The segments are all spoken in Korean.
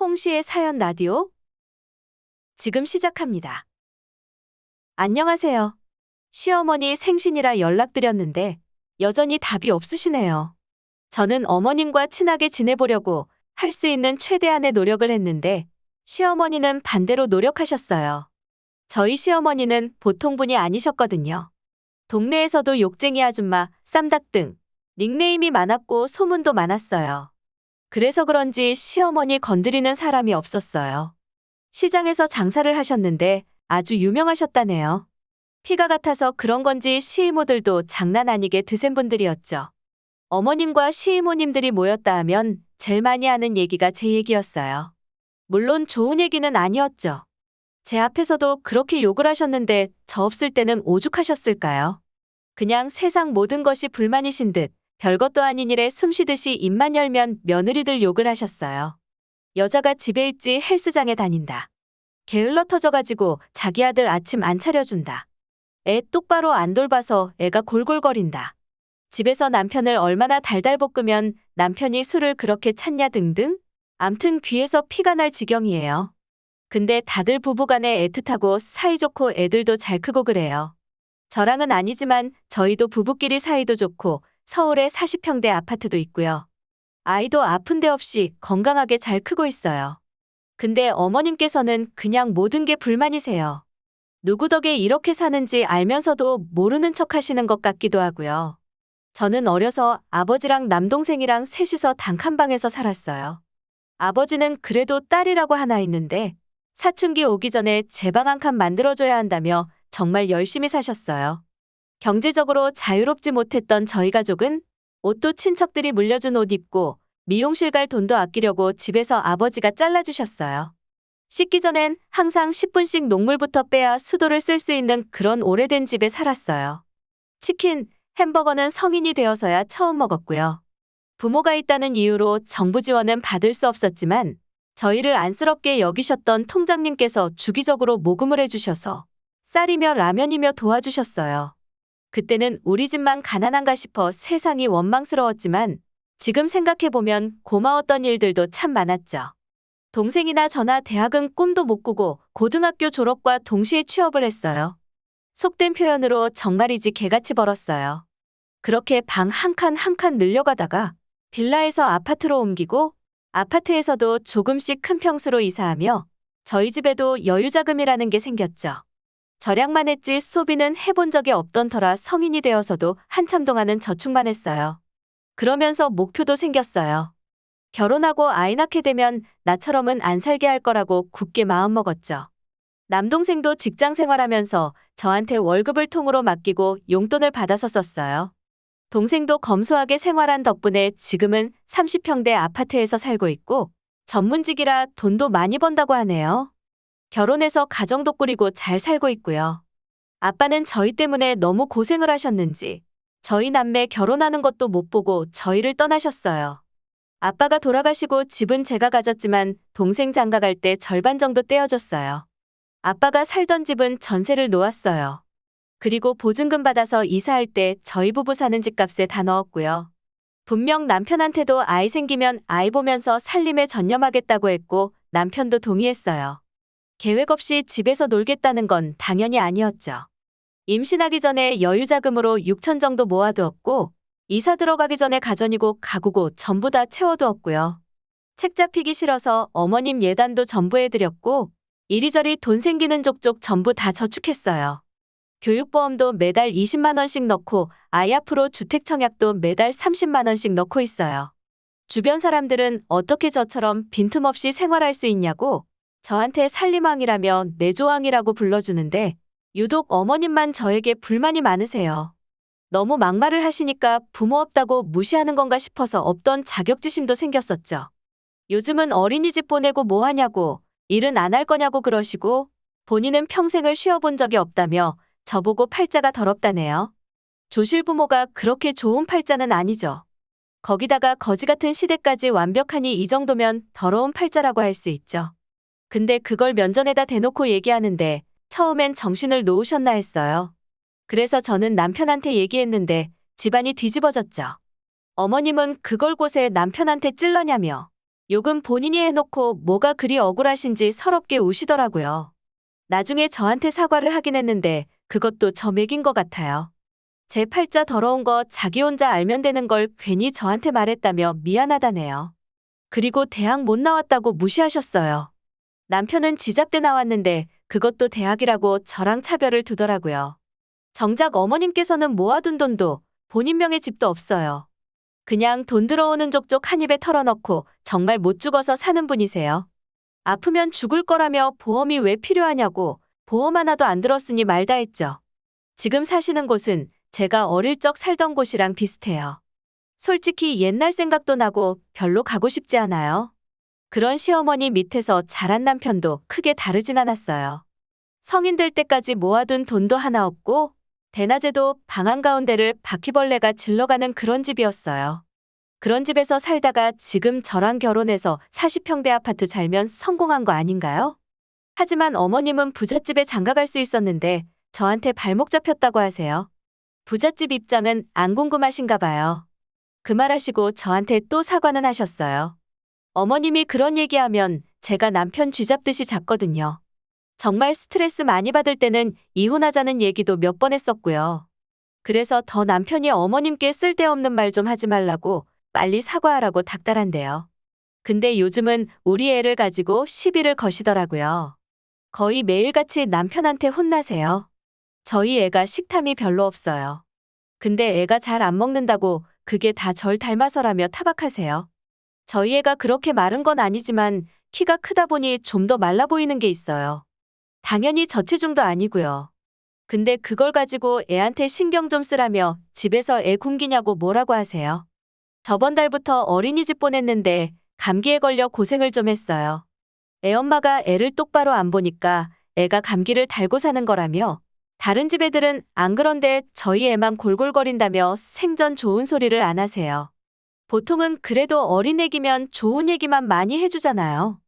송씨의 사연 라디오 지금 시작합니다. 안녕하세요. 시어머니 생신이라 연락드렸는데 여전히 답이 없으시네요. 저는 어머님과 친하게 지내보려고 할 수 있는 최대한의 노력을 했는데 시어머니는 반대로 노력하셨어요. 저희 시어머니는 보통 분이 아니셨거든요. 동네에서도 욕쟁이 아줌마, 쌈닭 등 닉네임이 많았고 소문도 많았어요. 그래서 그런지 시어머니 건드리는 사람이 없었어요. 시장에서 장사를 하셨는데 아주 유명하셨다네요. 피가 같아서 그런 건지 시이모들도 장난 아니게 드센 분들이었죠. 어머님과 시이모님들이 모였다 하면 제일 많이 하는 얘기가 제 얘기였어요. 물론 좋은 얘기는 아니었죠. 제 앞에서도 그렇게 욕을 하셨는데 저 없을 때는 오죽하셨을까요? 그냥 세상 모든 것이 불만이신 듯 별것도 아닌 일에 숨쉬듯이 입만 열면 며느리들 욕을 하셨어요. 여자가 집에 있지 헬스장에 다닌다. 게을러 터져가지고 자기 아들 아침 안 차려준다. 애 똑바로 안 돌봐서 애가 골골거린다. 집에서 남편을 얼마나 달달 볶으면 남편이 술을 그렇게 찾냐 등등? 암튼 귀에서 피가 날 지경이에요. 근데 다들 부부간에 애틋하고 사이좋고 애들도 잘 크고 그래요. 저랑은 아니지만 저희도 부부끼리 사이도 좋고 서울에 40평대 아파트도 있고요. 아이도 아픈 데 없이 건강하게 잘 크고 있어요. 근데 어머님께서는 그냥 모든 게 불만이세요. 누구 덕에 이렇게 사는지 알면서도 모르는 척 하시는 것 같기도 하고요. 저는 어려서 아버지랑 남동생이랑 셋이서 단칸방에서 살았어요. 아버지는 그래도 딸이라고 하나 있는데 사춘기 오기 전에 제 방 한 칸 만들어줘야 한다며 정말 열심히 사셨어요. 경제적으로 자유롭지 못했던 저희 가족은 옷도 친척들이 물려준 옷 입고 미용실 갈 돈도 아끼려고 집에서 아버지가 잘라주셨어요. 씻기 전엔 항상 10분씩 녹물부터 빼야 수도를 쓸 수 있는 그런 오래된 집에 살았어요. 치킨, 햄버거는 성인이 되어서야 처음 먹었고요. 부모가 있다는 이유로 정부 지원은 받을 수 없었지만 저희를 안쓰럽게 여기셨던 통장님께서 주기적으로 모금을 해주셔서 쌀이며 라면이며 도와주셨어요. 그때는 우리 집만 가난한가 싶어 세상이 원망스러웠지만 지금 생각해보면 고마웠던 일들도 참 많았죠. 동생이나 저나 대학은 꿈도 못 꾸고 고등학교 졸업과 동시에 취업을 했어요. 속된 표현으로 정말이지 개같이 벌었어요. 그렇게 방 한 칸 한 칸 늘려가다가 빌라에서 아파트로 옮기고 아파트에서도 조금씩 큰 평수로 이사하며 저희 집에도 여유자금이라는 게 생겼죠. 절약만 했지 소비는 해본 적이 없던 터라 성인이 되어서도 한참 동안은 저축만 했어요. 그러면서 목표도 생겼어요. 결혼하고 아이 낳게 되면 나처럼은 안 살게 할 거라고 굳게 마음먹었죠. 남동생도 직장 생활하면서 저한테 월급을 통으로 맡기고 용돈을 받아서 썼어요. 동생도 검소하게 생활한 덕분에 지금은 30평대 아파트에서 살고 있고 전문직이라 돈도 많이 번다고 하네요. 결혼해서 가정도 꾸리고 잘 살고 있고요. 아빠는 저희 때문에 너무 고생을 하셨는지 저희 남매 결혼하는 것도 못 보고 저희를 떠나셨어요. 아빠가 돌아가시고 집은 제가 가졌지만 동생 장가 갈 때 절반 정도 떼어줬어요. 아빠가 살던 집은 전세를 놓았어요. 그리고 보증금 받아서 이사할 때 저희 부부 사는 집값에 다 넣었고요. 분명 남편한테도 아이 생기면 아이 보면서 살림에 전념하겠다고 했고 남편도 동의했어요. 계획 없이 집에서 놀겠다는 건 당연히 아니었죠. 임신하기 전에 여유자금으로 6천 정도 모아두었고 이사 들어가기 전에 가전이고 가구고 전부 다 채워두었고요. 책 잡히기 싫어서 어머님 예단도 전부 해드렸고 이리저리 돈 생기는 족족 전부 다 저축했어요. 교육보험도 매달 20만 원씩 넣고 아이 앞으로 주택청약도 매달 30만 원씩 넣고 있어요. 주변 사람들은 어떻게 저처럼 빈틈없이 생활할 수 있냐고 저한테 살림왕이라며 내조왕이라고 불러주는데 유독 어머님만 저에게 불만이 많으세요. 너무 막말을 하시니까 부모 없다고 무시하는 건가 싶어서 없던 자격지심도 생겼었죠. 요즘은 어린이집 보내고 뭐 하냐고 일은 안 할 거냐고 그러시고 본인은 평생을 쉬어본 적이 없다며 저보고 팔자가 더럽다네요. 조실 부모가 그렇게 좋은 팔자는 아니죠. 거기다가 거지 같은 시대까지 완벽하니 이 정도면 더러운 팔자라고 할 수 있죠. 근데 그걸 면전에다 대놓고 얘기하는데 처음엔 정신을 놓으셨나 했어요. 그래서 저는 남편한테 얘기했는데 집안이 뒤집어졌죠. 어머님은 그걸 곳에 남편한테 찔러냐며 욕은 본인이 해놓고 뭐가 그리 억울하신지 서럽게 우시더라고요. 나중에 저한테 사과를 하긴 했는데 그것도 저 맥인 것 같아요. 제 팔자 더러운 거 자기 혼자 알면 되는 걸 괜히 저한테 말했다며 미안하다네요. 그리고 대학 못 나왔다고 무시하셨어요. 남편은 지잡대 나왔는데 그것도 대학이라고 저랑 차별을 두더라고요. 정작 어머님께서는 모아둔 돈도 본인 명의 집도 없어요. 그냥 돈 들어오는 족족 한 입에 털어넣고 정말 못 죽어서 사는 분이세요. 아프면 죽을 거라며 보험이 왜 필요하냐고 보험 하나도 안 들었으니 말다 했죠. 지금 사시는 곳은 제가 어릴 적 살던 곳이랑 비슷해요. 솔직히 옛날 생각도 나고 별로 가고 싶지 않아요. 그런 시어머니 밑에서 자란 남편도 크게 다르진 않았어요. 성인 될 때까지 모아둔 돈도 하나 없고 대낮에도 방 한가운데를 바퀴벌레가 질러가는 그런 집이었어요. 그런 집에서 살다가 지금 저랑 결혼해서 40평대 아파트 살면 성공한 거 아닌가요? 하지만 어머님은 부잣집에 장가갈 수 있었는데 저한테 발목 잡혔다고 하세요. 부잣집 입장은 안 궁금하신가 봐요. 그 말하시고 저한테 또 사과는 하셨어요. 어머님이 그런 얘기하면 제가 남편 쥐잡듯이 잡거든요. 정말 스트레스 많이 받을 때는 이혼하자는 얘기도 몇 번 했었고요. 그래서 더 남편이 어머님께 쓸데없는 말 좀 하지 말라고 빨리 사과하라고 닥달한대요. 근데 요즘은 우리 애를 가지고 시비를 거시더라고요. 거의 매일같이 남편한테 혼나세요. 저희 애가 식탐이 별로 없어요. 근데 애가 잘 안 먹는다고 그게 다 절 닮아서라며 타박하세요. 저희 애가 그렇게 마른 건 아니지만 키가 크다 보니 좀 더 말라 보이는 게 있어요. 당연히 저체중도 아니고요. 근데 그걸 가지고 애한테 신경 좀 쓰라며 집에서 애 굶기냐고 뭐라고 하세요. 저번 달부터 어린이집 보냈는데 감기에 걸려 고생을 좀 했어요. 애 엄마가 애를 똑바로 안 보니까 애가 감기를 달고 사는 거라며 다른 집 애들은 안 그런데 저희 애만 골골거린다며 생전 좋은 소리를 안 하세요. 보통은 그래도 어린 애기면 좋은 얘기만 많이 해주잖아요.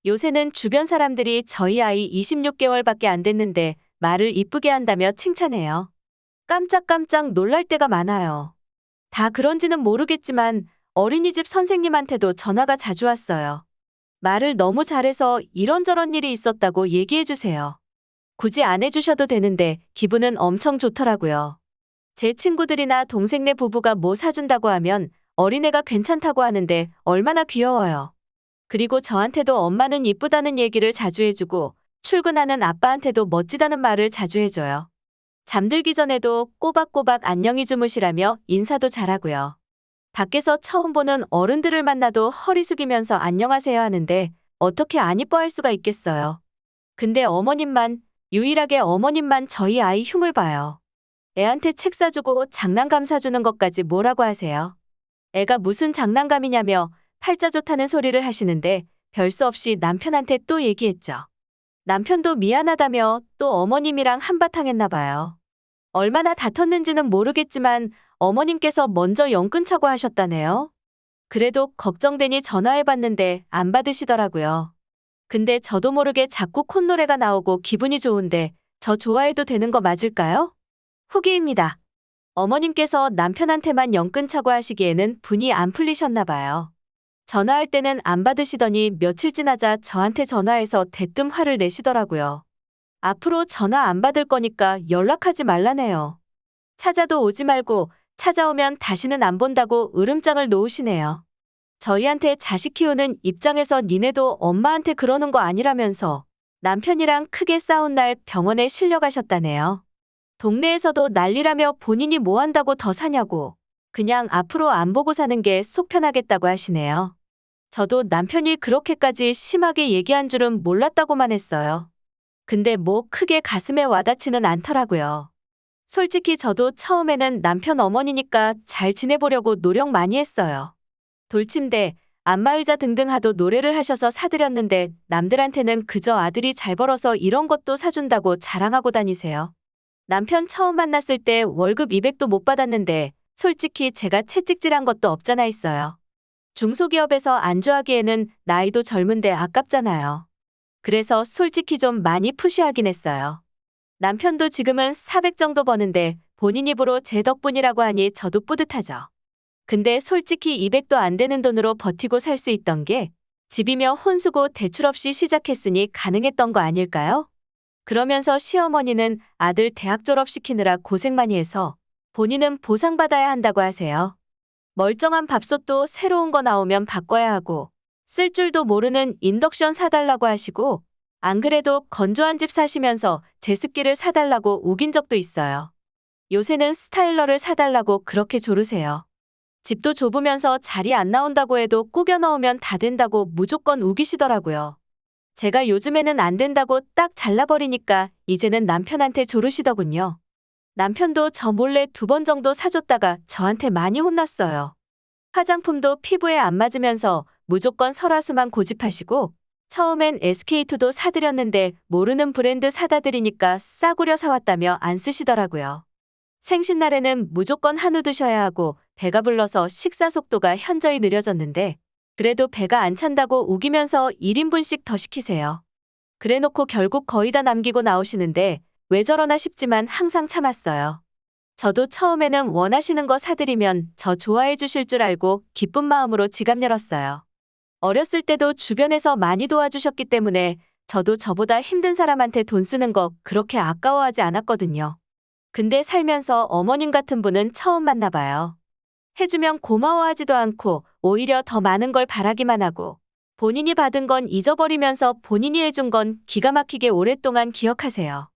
요새는 주변 사람들이 저희 아이 26개월밖에 안 됐는데 말을 이쁘게 한다며 칭찬해요. 깜짝깜짝 놀랄 때가 많아요. 다 그런지는 모르겠지만 어린이집 선생님한테도 전화가 자주 왔어요. 말을 너무 잘해서 이런저런 일이 있었다고 얘기해 주세요. 굳이 안 해주셔도 되는데 기분은 엄청 좋더라고요. 제 친구들이나 동생네 부부가 뭐 사준다고 하면 어린애가 괜찮다고 하는데 얼마나 귀여워요. 그리고 저한테도 엄마는 이쁘다는 얘기를 자주 해주고 출근하는 아빠한테도 멋지다는 말을 자주 해줘요. 잠들기 전에도 꼬박꼬박 안녕히 주무시라며 인사도 잘하고요. 밖에서 처음 보는 어른들을 만나도 허리 숙이면서 안녕하세요 하는데 어떻게 안 이뻐할 수가 있겠어요. 근데 유일하게 어머님만 저희 아이 흉을 봐요. 애한테 책 사주고 장난감 사주는 것까지 뭐라고 하세요. 애가 무슨 장난감이냐며 팔자 좋다는 소리를 하시는데 별 수 없이 남편한테 또 얘기했죠. 남편도 미안하다며 또 어머님이랑 한바탕 했나 봐요. 얼마나 다퉜는지는 모르겠지만 어머님께서 먼저 영 끊자고 하셨다네요. 그래도 걱정되니 전화해봤는데 안 받으시더라고요. 근데 저도 모르게 자꾸 콧노래가 나오고 기분이 좋은데 저 좋아해도 되는 거 맞을까요? 후기입니다. 어머님께서 남편한테만 영 끊자고 하시기에는 분이 안 풀리셨나 봐요. 전화할 때는 안 받으시더니 며칠 지나자 저한테 전화해서 대뜸 화를 내시더라고요. 앞으로 전화 안 받을 거니까 연락하지 말라네요. 찾아도 오지 말고 찾아오면 다시는 안 본다고 으름장을 놓으시네요. 저희한테 자식 키우는 입장에서 니네도 엄마한테 그러는 거 아니라면서 남편이랑 크게 싸운 날 병원에 실려가셨다네요. 동네에서도 난리라며 본인이 뭐 한다고 더 사냐고 그냥 앞으로 안 보고 사는 게 속 편하겠다고 하시네요. 저도 남편이 그렇게까지 심하게 얘기한 줄은 몰랐다고만 했어요. 근데 뭐 크게 가슴에 와닿지는 않더라고요. 솔직히 저도 처음에는 남편 어머니니까 잘 지내보려고 노력 많이 했어요. 돌침대, 안마의자 등등 하도 노래를 하셔서 사드렸는데 남들한테는 그저 아들이 잘 벌어서 이런 것도 사준다고 자랑하고 다니세요. 남편 처음 만났을 때 월급 200도 못 받았는데 솔직히 제가 채찍질한 것도 없잖아 했어요. 중소기업에서 안주하기에는 나이도 젊은데 아깝잖아요. 그래서 솔직히 좀 많이 푸시하긴 했어요. 남편도 지금은 400 정도 버는데 본인 입으로 제 덕분이라고 하니 저도 뿌듯하죠. 근데 솔직히 200도 안 되는 돈으로 버티고 살 수 있던 게 집이며 혼수고 대출 없이 시작했으니 가능했던 거 아닐까요? 그러면서 시어머니는 아들 대학 졸업시키느라 고생 많이 해서 본인은 보상받아야 한다고 하세요. 멀쩡한 밥솥도 새로운 거 나오면 바꿔야 하고 쓸 줄도 모르는 인덕션 사달라고 하시고 안 그래도 건조한 집 사시면서 제습기를 사달라고 우긴 적도 있어요. 요새는 스타일러를 사달라고 그렇게 조르세요. 집도 좁으면서 자리 안 나온다고 해도 꾸겨 넣으면 다 된다고 무조건 우기시더라고요. 제가 요즘에는 안 된다고 딱 잘라버리니까 이제는 남편한테 조르시더군요. 남편도 저 몰래 2번 정도 사줬다가 저한테 많이 혼났어요. 화장품도 피부에 안 맞으면서 무조건 설화수만 고집하시고 처음엔 SK2도 사드렸는데 모르는 브랜드 사다 드리니까 싸구려 사왔다며 안 쓰시더라고요. 생신날에는 무조건 한우 드셔야 하고 배가 불러서 식사 속도가 현저히 느려졌는데 그래도 배가 안 찬다고 우기면서 1인분씩 더 시키세요. 그래놓고 결국 거의 다 남기고 나오시는데 왜 저러나 싶지만 항상 참았어요. 저도 처음에는 원하시는 거 사드리면 저 좋아해 주실 줄 알고 기쁜 마음으로 지갑 열었어요. 어렸을 때도 주변에서 많이 도와주셨기 때문에 저도 저보다 힘든 사람한테 돈 쓰는 거 그렇게 아까워하지 않았거든요. 근데 살면서 어머님 같은 분은 처음 만나봐요. 해주면 고마워하지도 않고 오히려 더 많은 걸 바라기만 하고 본인이 받은 건 잊어버리면서 본인이 해준 건 기가 막히게 오랫동안 기억하세요.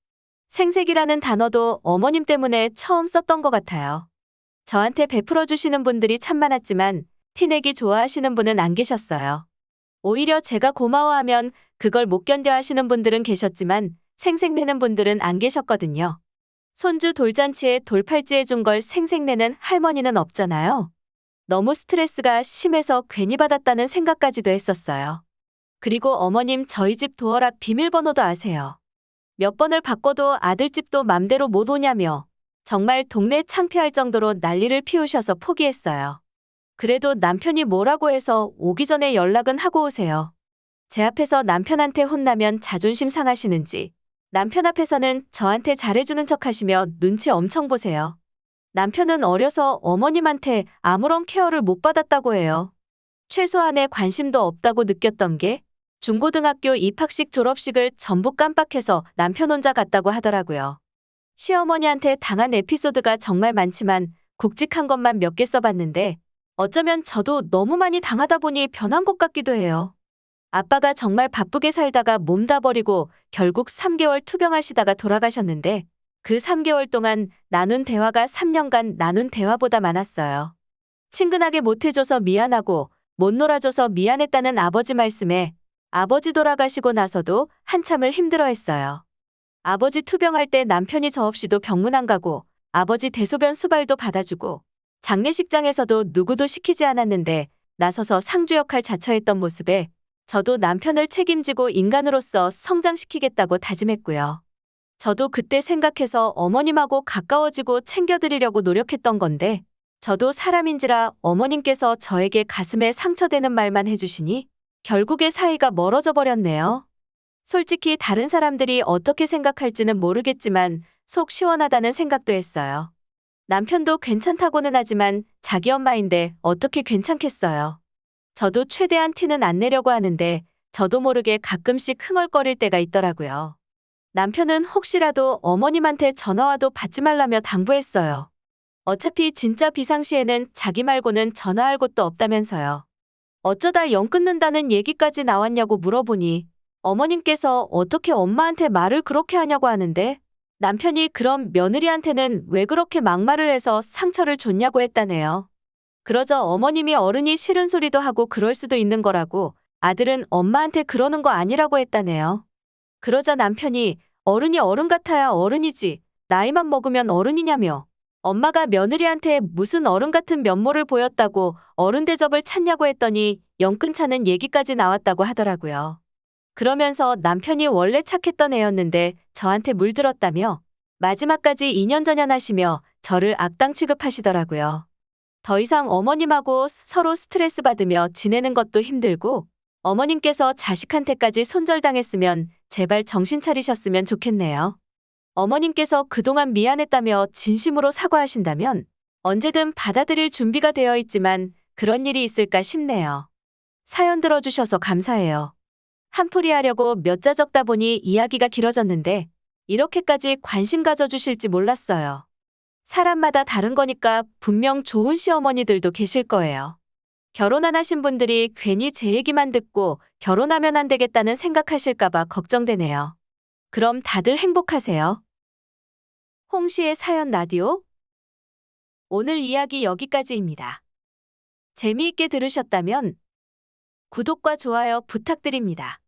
생색이라는 단어도 어머님 때문에 처음 썼던 것 같아요. 저한테 베풀어 주시는 분들이 참 많았지만 티내기 좋아하시는 분은 안 계셨어요. 오히려 제가 고마워하면 그걸 못 견뎌 하시는 분들은 계셨지만 생색내는 분들은 안 계셨거든요. 손주 돌잔치에 돌팔찌 해준 걸 생색내는 할머니는 없잖아요. 너무 스트레스가 심해서 괜히 받았다는 생각까지도 했었어요. 그리고 어머님 저희 집 도어락 비밀번호도 아세요. 몇 번을 바꿔도 아들집도 맘대로 못 오냐며 정말 동네 창피할 정도로 난리를 피우셔서 포기했어요. 그래도 남편이 뭐라고 해서 오기 전에 연락은 하고 오세요. 제 앞에서 남편한테 혼나면 자존심 상하시는지 남편 앞에서는 저한테 잘해주는 척 하시며 눈치 엄청 보세요. 남편은 어려서 어머님한테 아무런 케어를 못 받았다고 해요. 최소한의 관심도 없다고 느꼈던 게 중고등학교 입학식 졸업식을 전부 깜빡해서 남편 혼자 갔다고 하더라고요. 시어머니한테 당한 에피소드가 정말 많지만 굵직한 것만 몇 개 써봤는데 어쩌면 저도 너무 많이 당하다 보니 변한 것 같기도 해요. 아빠가 정말 바쁘게 살다가 몸 다 버리고 결국 3개월 투병하시다가 돌아가셨는데 그 3개월 동안 나눈 대화가 3년간 나눈 대화보다 많았어요. 친근하게 못해줘서 미안하고 못 놀아줘서 미안했다는 아버지 말씀에 아버지 돌아가시고 나서도 한참을 힘들어했어요. 아버지 투병할 때 남편이 저 없이도 병문 안 가고 아버지 대소변 수발도 받아주고 장례식장에서도 누구도 시키지 않았는데 나서서 상주 역할 자처했던 모습에 저도 남편을 책임지고 인간으로서 성장시키겠다고 다짐했고요. 저도 그때 생각해서 어머님하고 가까워지고 챙겨드리려고 노력했던 건데 저도 사람인지라 어머님께서 저에게 가슴에 상처되는 말만 해주시니 결국에 사이가 멀어져 버렸네요. 솔직히 다른 사람들이 어떻게 생각할지는 모르겠지만 속 시원하다는 생각도 했어요. 남편도 괜찮다고는 하지만 자기 엄마인데 어떻게 괜찮겠어요. 저도 최대한 티는 안 내려고 하는데 저도 모르게 가끔씩 흥얼거릴 때가 있더라고요. 남편은 혹시라도 어머님한테 전화와도 받지 말라며 당부했어요. 어차피 진짜 비상시에는 자기 말고는 전화할 곳도 없다면서요. 어쩌다 영 끊는다는 얘기까지 나왔냐고 물어보니 어머님께서 어떻게 엄마한테 말을 그렇게 하냐고 하는데 남편이 그럼 며느리한테는 왜 그렇게 막말을 해서 상처를 줬냐고 했다네요. 그러자 어머님이 어른이 싫은 소리도 하고 그럴 수도 있는 거라고 아들은 엄마한테 그러는 거 아니라고 했다네요. 그러자 남편이 어른이 어른 같아야 어른이지 나이만 먹으면 어른이냐며 엄마가 며느리한테 무슨 어른 같은 면모를 보였다고 어른 대접을 찾냐고 했더니 영 끊자는 얘기까지 나왔다고 하더라고요. 그러면서 남편이 원래 착했던 애였는데 저한테 물들었다며 마지막까지 인연전연하시며 저를 악당 취급하시더라고요. 더 이상 어머님하고 서로 스트레스 받으며 지내는 것도 힘들고 어머님께서 자식한테까지 손절당했으면 제발 정신 차리셨으면 좋겠네요. 어머님께서 그동안 미안했다며 진심으로 사과하신다면 언제든 받아들일 준비가 되어 있지만 그런 일이 있을까 싶네요. 사연 들어주셔서 감사해요. 한풀이 하려고 몇 자 적다 보니 이야기가 길어졌는데 이렇게까지 관심 가져주실지 몰랐어요. 사람마다 다른 거니까 분명 좋은 시어머니들도 계실 거예요. 결혼 안 하신 분들이 괜히 제 얘기만 듣고 결혼하면 안 되겠다는 생각하실까봐 걱정되네요. 그럼 다들 행복하세요. 홍시의 사연 라디오. 오늘 이야기 여기까지입니다. 재미있게 들으셨다면 구독과 좋아요 부탁드립니다.